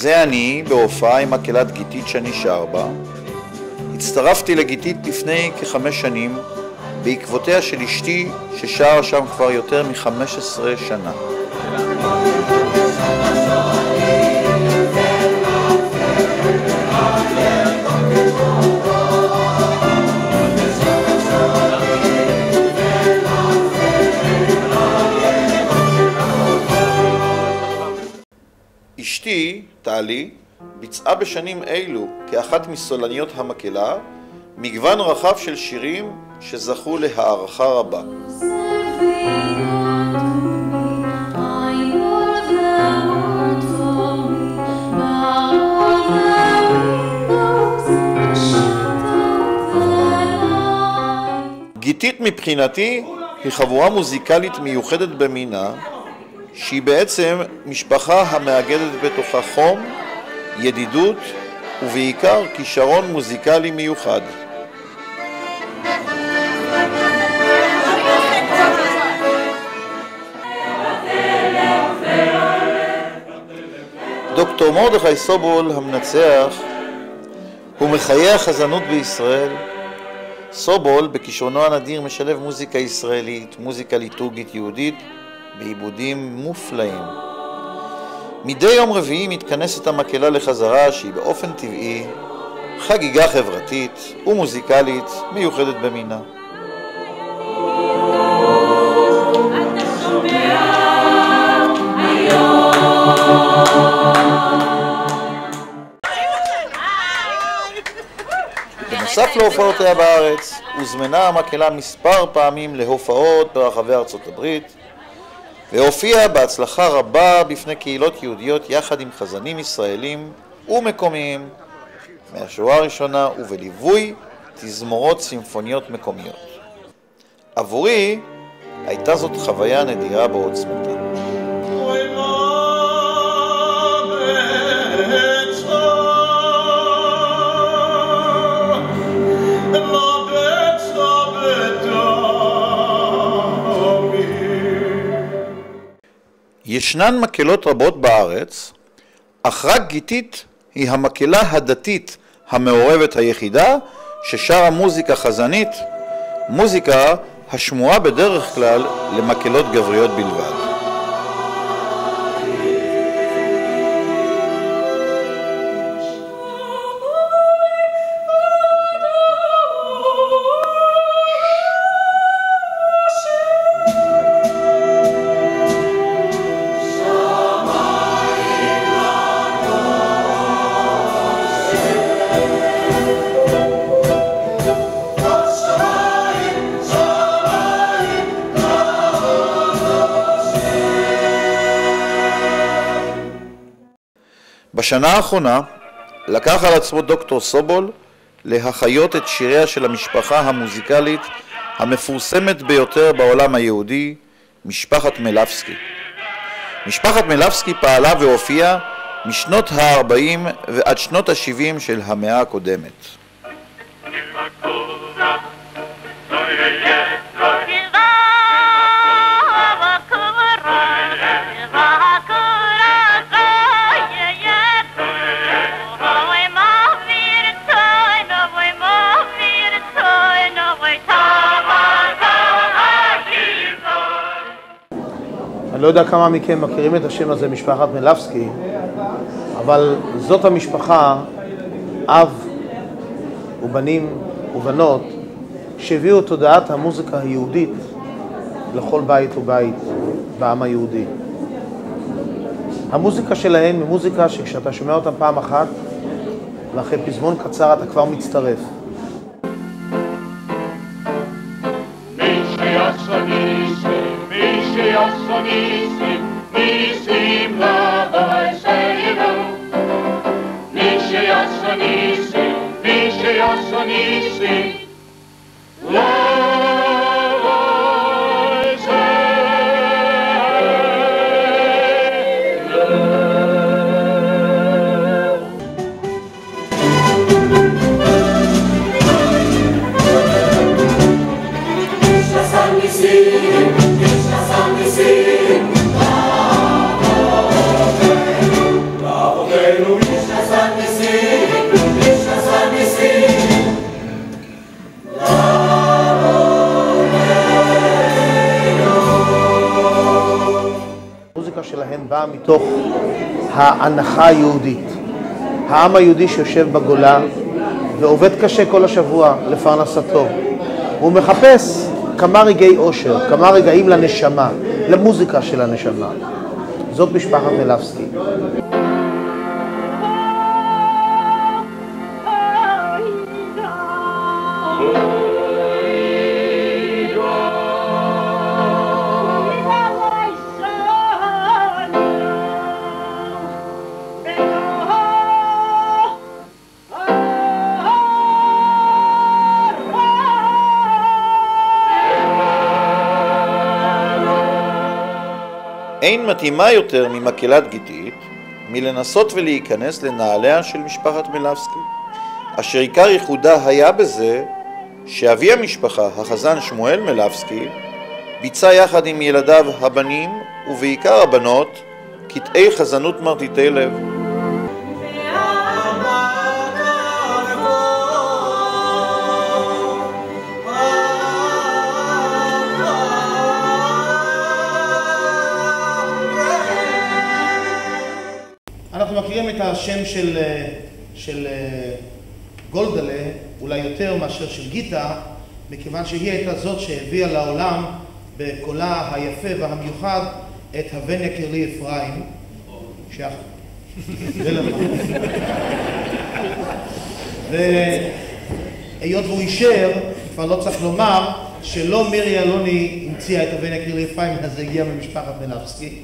זה אני בהופעה עם מקהלת גיתית שאני שר בה. הצטרפתי לגיתית לפני כ5 שנים בעקבותיה של אשתי ששרה שם כבר יותר מ15 שנה. אשתי, טלי, ביצעה בשנים אלו כאחת מסולניות המקהלה מגוון רחב של שירים שזכו להערכה רבה. גיתית מבחינתי היא חבורה מוזיקלית מיוחדת במינה, שהיא בעצם משפחה המאגדת בתוכה חום, ידידות ובעיקר כישרון מוזיקלי מיוחד. דוקטור מרדכי סובול המנצח הוא מחיי החזנות בישראל. סובול בכישרונו הנדיר משלב מוזיקה ישראלית, מוזיקה ליטורגית יהודית בעיבודים מופלאים. מדי יום רביעי מתכנסת המקהלה לחזרה שהיא באופן טבעי חגיגה חברתית ומוזיקלית מיוחדת במינה. בנוסף להופעותיה בארץ, הוזמנה המקהלה מספר פעמים להופעות ברחבי ארצות הברית, והופיעה בהצלחה רבה בפני קהילות יהודיות יחד עם חזנים ישראלים ומקומיים מהשורה הראשונה ובליווי תזמורות סימפוניות מקומיות. עבורי הייתה זאת חוויה נדירה בעוצמתה. ישנן מקהלות רבות בארץ, אך רק גיתית היא המקהלה הדתית המעורבת היחידה ששרה מוזיקה חזנית, מוזיקה השמועה בדרך כלל למקהלות גבריות בלבד. בשנה האחרונה לקח על עצמו דוקטור סובול להחיות את שיריה של המשפחה המוזיקלית המפורסמת ביותר בעולם היהודי, משפחת מלבסקי. משפחת מלבסקי פעלה והופיעה משנות ה-40 ועד שנות ה-70 של המאה הקודמת. אני לא יודע כמה מכם מכירים את השם הזה, משפחת מלבסקי, אבל זאת המשפחה, אב ובנים ובנות, שהביאו את תודעת המוזיקה היהודית לכל בית ובית בעם היהודי. המוזיקה שלהם היא מוזיקה שכשאתה שומע אותה פעם אחת, ואחרי פזמון קצר אתה כבר מצטרף. Sing, באה מתוך ההנחה היהודית. העם היהודי שיושב בגולה ועובד קשה כל השבוע לפרנסתו. הוא מחפש כמה רגעי אושר, כמה רגעים לנשמה, למוזיקה של הנשמה. זאת משפחת מילבסקי. אין מתאימה יותר ממקהלת גיטית מלנסות ולהיכנס לנעליה של משפחת מילבסקי, אשר עיקר ייחודה היה בזה שאבי המשפחה, החזן שמואל מילבסקי, ביצע יחד עם ילדיו הבנים ובעיקר הבנות קטעי חזנות מרטיטי לב. אנחנו מכירים את השם של גולדלה, אולי יותר מאשר של גיטה, מכיוון שהיא הייתה זאת שהביאה לעולם בקולה היפה והמיוחד את הבן יקיר אפרים, והיות והוא אישר, כבר לא צריך לומר שלא מירי אלוני המציאה את הבן יקיר אפרים, אז זה הגיע ממשפחת מילבסקי.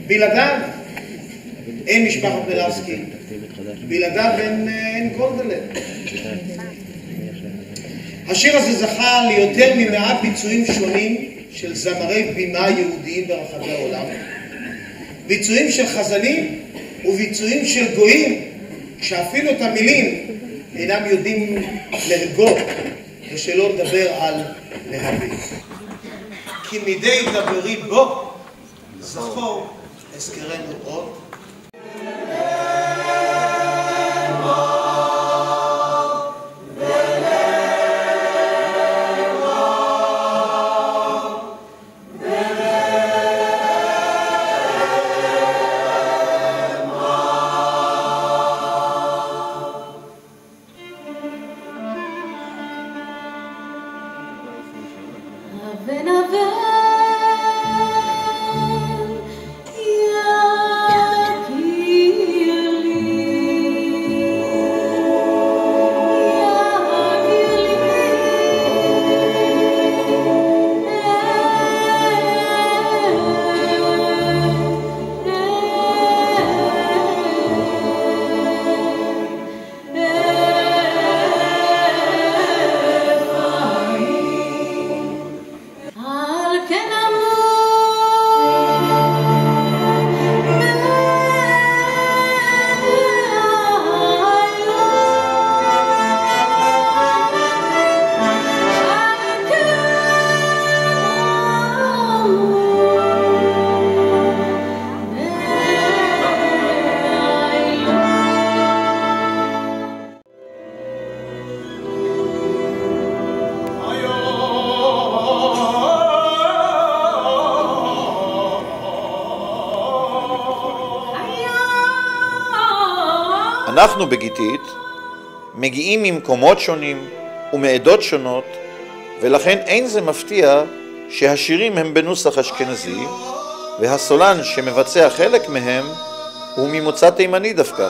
בלעדיו אין משפחת מילבסקי, בלעדיו אין גולדלה. השיר הזה זכה ליותר מ100 ביצועים שונים של זמרי בימה יהודיים ברחבי העולם, ביצועים של חזנים וביצועים של גויים, שאפילו את המילים אינם יודעים להגות, ושלא לדבר על להבין. כי מדי דברי בו זכור אזכרנו עוד. אנחנו בגיטית מגיעים ממקומות שונים ומעדות שונות, ולכן אין זה מפתיע שהשירים הם בנוסח אשכנזי, והסולן שמבצע חלק מהם הוא ממוצא תימני דווקא.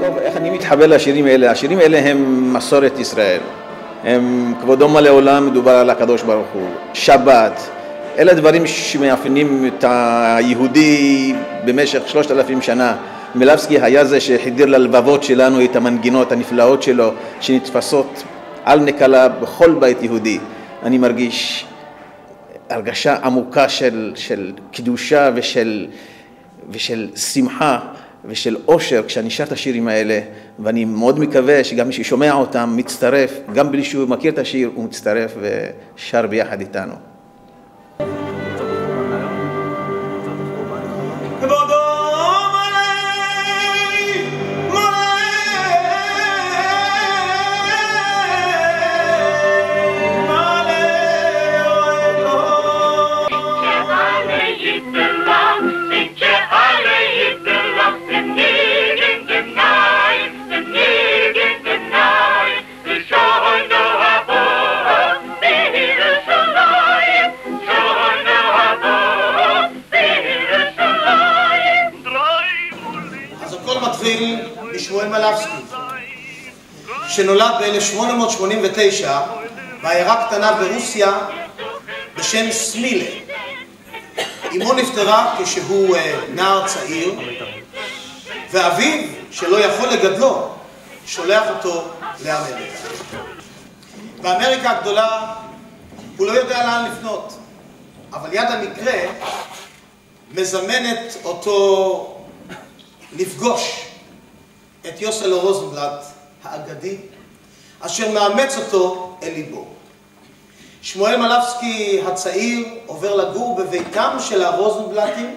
טוב, איך אני מתחבר לשירים האלה? השירים האלה הם מסורת ישראל. הם כבודו מלא עולם, מדובר על הקדוש ברוך הוא. שבת. אלה דברים שמאפיינים את היהודי במשך 3,000 שנה. מילבסקי היה זה שחידר ללבבות שלנו את המנגינות הנפלאות שלו, שנתפסות על נקלה בכל בית יהודי. אני מרגיש הרגשה עמוקה של קדושה ושל שמחה ושל אושר כשאני שר את השירים האלה, ואני מאוד מקווה שגם מי ששומע אותם מצטרף, גם בלי שהוא מכיר את השיר, הוא מצטרף ושר ביחד איתנו. משמואל מלבסקי, שנולד ב-1889 בעיירה קטנה ברוסיה בשם סמילה. אמו נפטרה כשהוא נער צעיר, ואביו, שלא יכול לגדלו, שולח אותו לאמריקה. באמריקה הגדולה הוא לא יודע לאן לפנות, אבל יד המקרה מזמנת אותו לפגוש את יוסלו רוזנבלט האגדי, אשר מאמץ אותו אל ליבו. שמואל מלבסקי הצעיר עובר לגור בביתם של הרוזנבלטים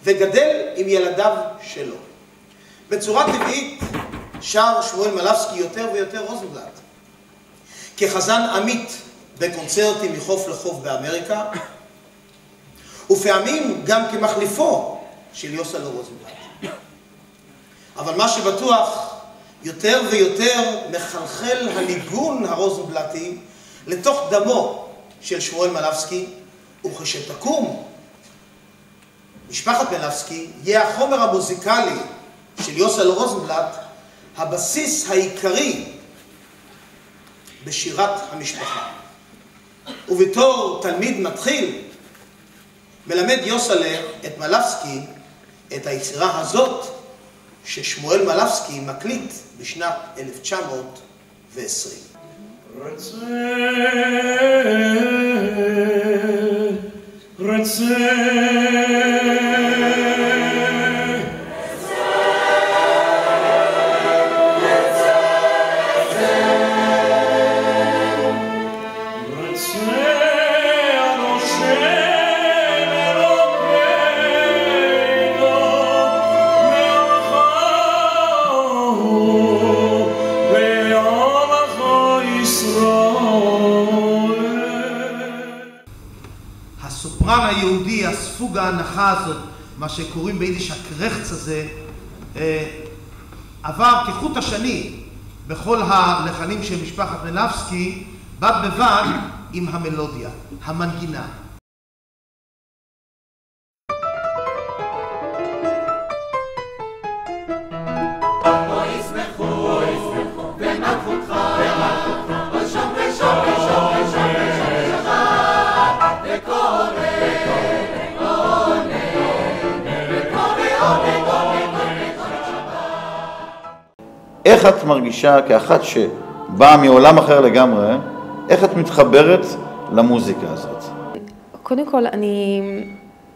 וגדל עם ילדיו שלו. בצורה טבעית שר שמואל מלבסקי יותר ויותר רוזנבלט. כחזן עמית בקונצרטים מחוף לחוף באמריקה, ופעמים גם כמחליפו של יוסלו רוזנבלט. אבל מה שבטוח, יותר ויותר מחלחל הניגון הרוזנבלטי לתוך דמו של שמואל מלבסקי, וכשתקום משפחת מלבסקי, יהיה החומר המוזיקלי של יוסלו רוזנבלט הבסיס העיקרי בשירת המשפחה. ובתור תלמיד מתחיל, מלמד יוסלה את מלבסקי את היצירה הזאת, ששמואל מלבסקי מקליט בשנת 1920. הסופרן היהודי, הספוג ההנחה הזאת, מה שקוראים ביידיש הקרחץ הזה, עבר כחוט השני בכל הלחנים של משפחת מלבסקי, בד בבד עם המלודיה, המנגינה. איך את מרגישה כאחת שבאה מעולם אחר לגמרי, איך את מתחברת למוזיקה הזאת? קודם כל, אני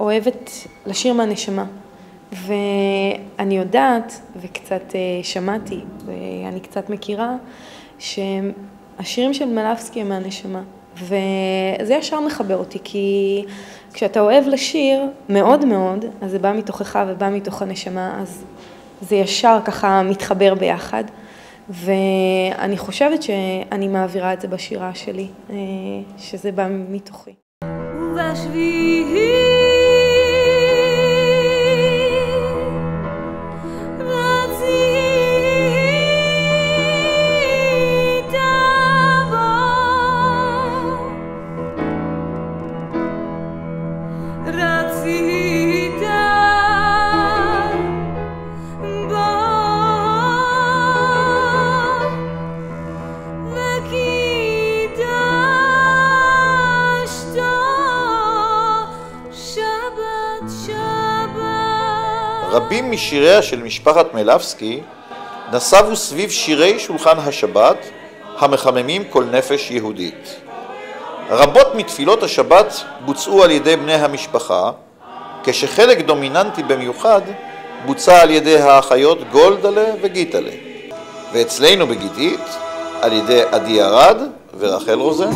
אוהבת לשיר מהנשמה, ואני יודעת, וקצת שמעתי, ואני קצת מכירה, שהשירים של מלבסקי הם מהנשמה, וזה ישר מחבר אותי, כי כשאתה אוהב לשיר מאוד מאוד, אז זה בא מתוכך ובא מתוך הנשמה, אז זה ישר ככה מתחבר ביחד, ואני חושבת שאני מעבירה את זה בשירה שלי, שזה בא מתוכי. רבים משיריה של משפחת מלבסקי נסבו סביב שירי שולחן השבת המחממים כל נפש יהודית. רבות מתפילות השבת בוצעו על ידי בני המשפחה, כשחלק דומיננטי במיוחד בוצע על ידי האחיות גולדלה וגיטלה, ואצלנו בגיטית על ידי עדי ארד ורחל רוזן.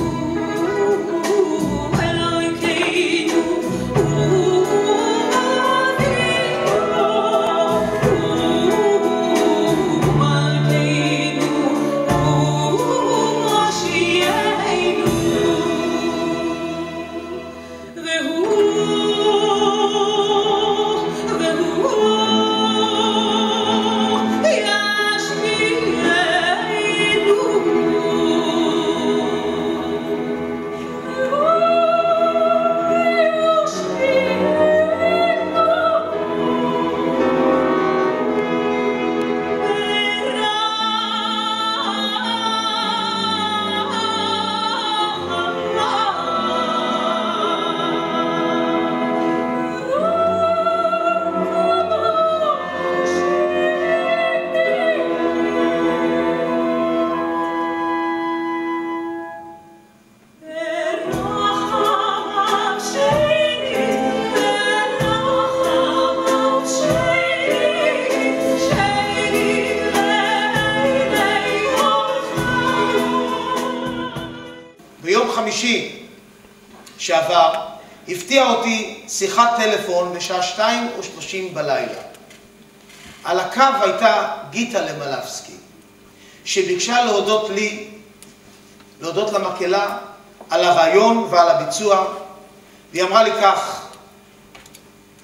ביום חמישי שעבר הפתיע אותי שיחת טלפון בשעה 2:30 בלילה. על הקו הייתה גיטלה מלבסקי, שביקשה להודות למקהלה על הרעיון ועל הביצוע, והיא אמרה לי כך: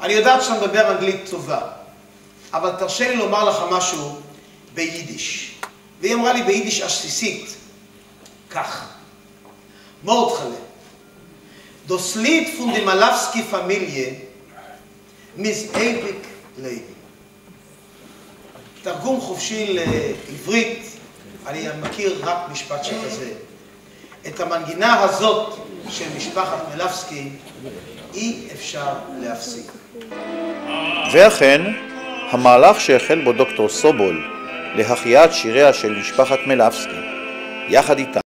אני יודעת שאתה מדבר אנגלית טובה, אבל תרשה לי לומר לך משהו ביידיש. והיא אמרה לי ביידיש עסיסית כך: Mordchale, das Lied von der Malawski-Familie mis ewig leben. תרגום חופשי לעברית, אני מכיר רק משפט שכזה. את המנגינה הזאת של משפחת מלבסקי אי אפשר להפסיק. ואכן, המהלך שהחל בו דוקטור סובול להחייאת שיריה של משפחת מלבסקי, יחד איתה